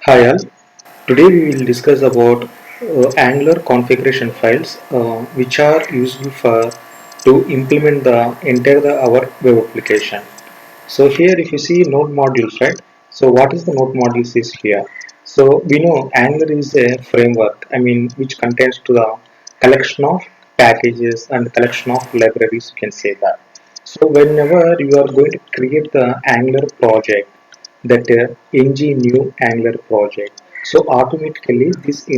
Hi all. Today we will discuss about Angular configuration files which are useful for to implement the entire our web application. So here if you see node modules, right? So what is the node modules is here. So we know Angular is a framework, which contains to the collection of packages and collection of libraries, you can say that. So whenever you are going to create the Angular project, that ng new Angular project, so automatically this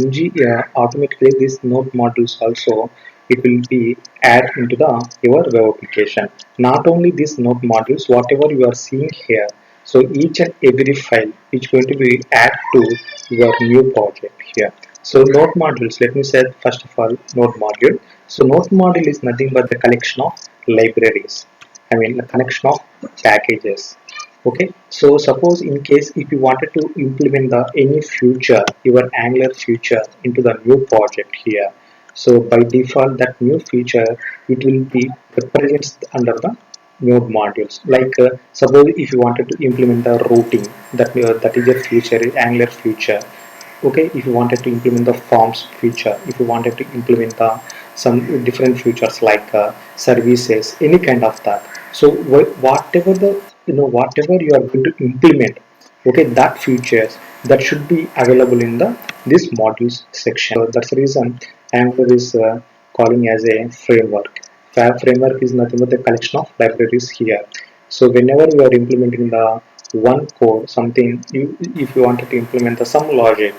node modules also it will be add into the your web application. Not only these node modules, whatever you are seeing here, so each and every file is going to be add to your new project here. So node modules, let me say first of all node module. So node module is nothing but the collection of libraries, the collection of packages. Okay, so suppose in case if you wanted to implement the any future, your Angular future into the new project here, so by default that new feature it will be represents under the node modules. Like suppose if you wanted to implement the routing, that is a feature, Angular feature. Okay, if you wanted to implement the forms feature, if you wanted to implement the some different features like services, any kind of that. So whatever the whatever you are going to implement, okay, that features that should be available in the this modules section. So that's the reason Angular is calling as a framework. Framework is nothing but the collection of libraries here. So whenever you are implementing the one code, something you, if you wanted to implement the some logic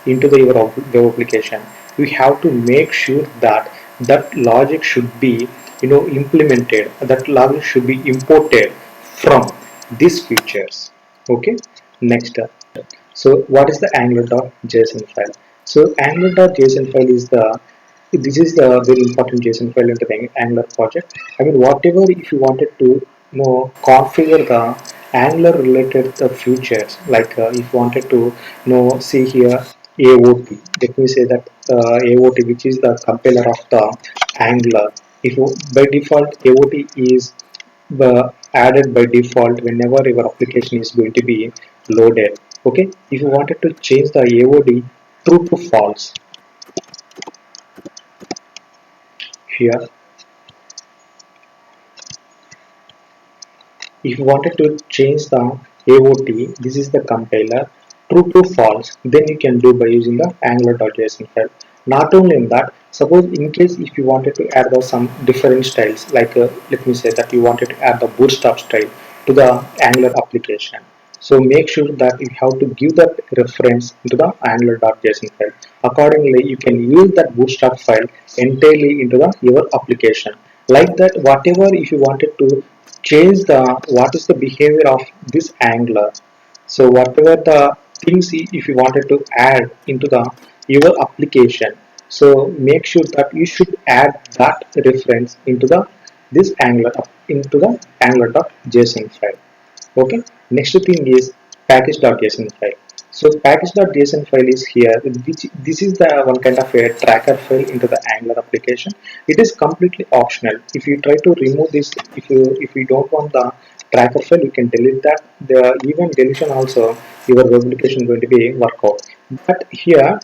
into the your web application, you have to make sure that that logic should be implemented, that logic should be imported from these features. Okay, next so what is the angular.json file? So angular.json file is the this is the very important JSON file into the Angular project. Whatever if you wanted to configure the Angular related features, like if you wanted to see here AOT. Let me say that AOT, which is the compiler of the Angular. If you, by default AOT is added by default whenever your application is going to be loaded. Okay, if you wanted to change the AOD true to false here, if you wanted to change the AOT, this is the compiler, true to false, then you can do by using the angular.json file. Not only in that, suppose in case if you wanted to add some different styles, like let me say that you wanted to add the bootstrap style to the Angular application. So make sure that you have to give that reference into the angular.json file. Accordingly, you can use that bootstrap file entirely into the your application. Like that, whatever if you wanted to change the what is the behavior of this Angular, so whatever the things if you wanted to add into the your application, so make sure that you should add that reference into the this Angular into the angular.json file. Okay, next thing is package.json file. So package.json file is here, which this is the one kind of a tracker file into the Angular application. It is completely optional. If you try to remove this, if you don't want the tracker file, you can delete that. The even deletion also your web application going to be work out. But here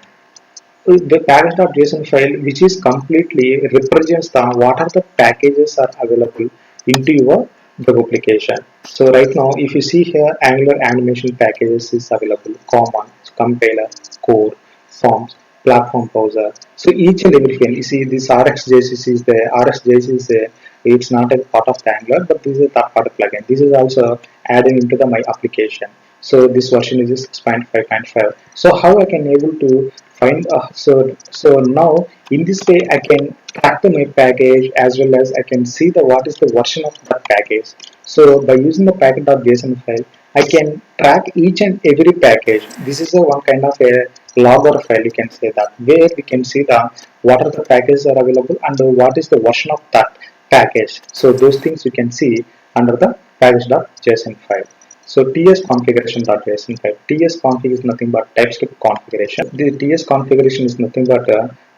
the package.json file, which is completely represents the what are the packages are available into your web application. So right now if you see here, Angular animation packages is available: common, compiler, core, forms, platform browser. So each and everything you see, this RxJS is the RxJS is a, it's not a part of the Angular, but this is a third party plugin. This is also added into the my application. So this version is 6.5.5. So how I can able to find so now in this way I can track the my package, as well as I can see the what is the version of that package. So by using the package.json file, I can track each and every package. This is a one kind of a logger file, you can say that, where we can see the what are the packages are available and what is the version of that package. So those things you can see under the package.json file. So ts configuration.json file. Ts config is nothing but TypeScript configuration. The ts configuration is nothing but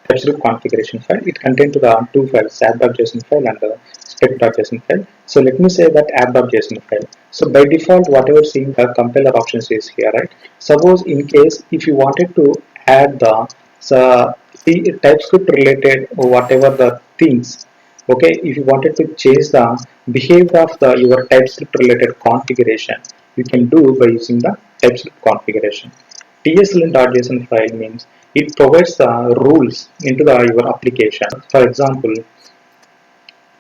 TypeScript configuration file. It contains the two files, app.json file and spec.json file. So let me say that app.json file. So by default, whatever seeing the compiler options is here, right? Suppose in case if you wanted to add the TypeScript related whatever the things, okay, if you wanted to change the behavior of the your TypeScript related configuration, you can do by using the TypeScript configuration. TSLint.json file means it provides the rules into the your application. For example,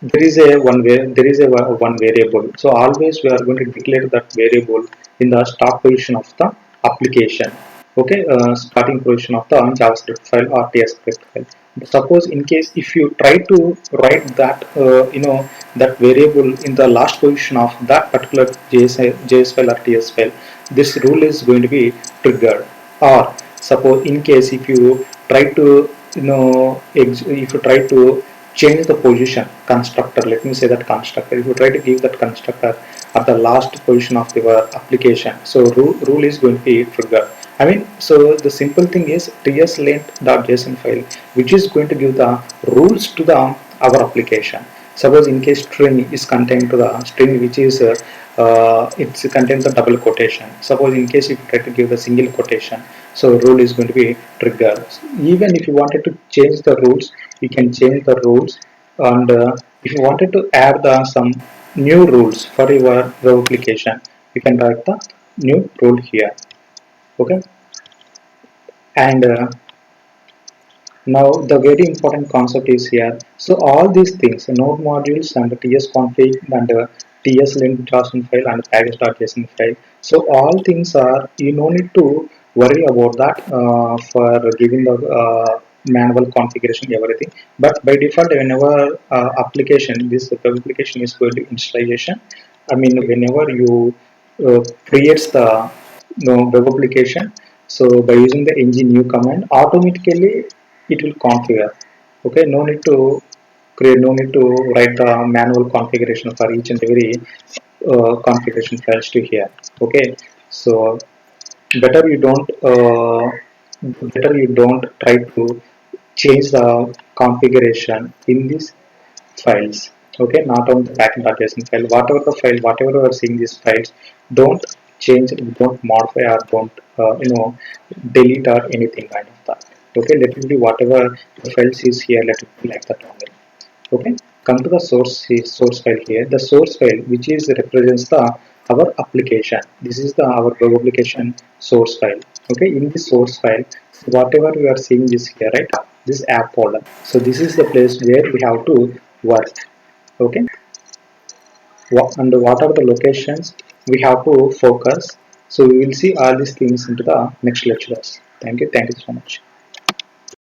there is a one variable, so always we are going to declare that variable in the start position of the application. Okay, starting position of the JavaScript file or TScript file. Suppose in case if you try to write that that variable in the last position of that particular JS file or TS file, this rule is going to be triggered. Or suppose in case if you try to if you try to change the position constructor, let me say that constructor, if you try to give that constructor at the last position of your application, so rule is going to be triggered. I mean, so the simple thing is tslint.json file, which is going to give the rules to the our application. Suppose in case string is contained to the string which is it's contains the double quotation. Suppose in case if you try to give the single quotation, so rule is going to be triggered. Even if you wanted to change the rules, you can change the rules. And if you wanted to add some new rules for your web application, you can write the new rule here. Okay, and now the very important concept is here. So all these things, node modules and tsconfig and tslint.json file and package.json file. So all things are, you no need to worry about that for giving the manual configuration everything. But by default, whenever application this web application is going to installation, I mean whenever you creates the web application, so by using the ng new command, automatically it will configure. Okay, no need to create, no need to write the manual configuration for each and every configuration files to here. Okay, so better you don't try to change the configuration in these files. Okay, not on the package.json file, whatever the file, whatever you are seeing these files, don't change, don't modify, or don't delete or anything kind of that. Okay, let it be whatever the files is here, let it be like that only. Okay, come to the source file here. The source file which is represents the our application. This is the our web application source file. Okay, in the source file, whatever we are seeing this here, right, this app folder, so this is the place where we have to work. Okay, and what are the locations we have to focus. So we will see all these things into the next lectures. Thank you so much.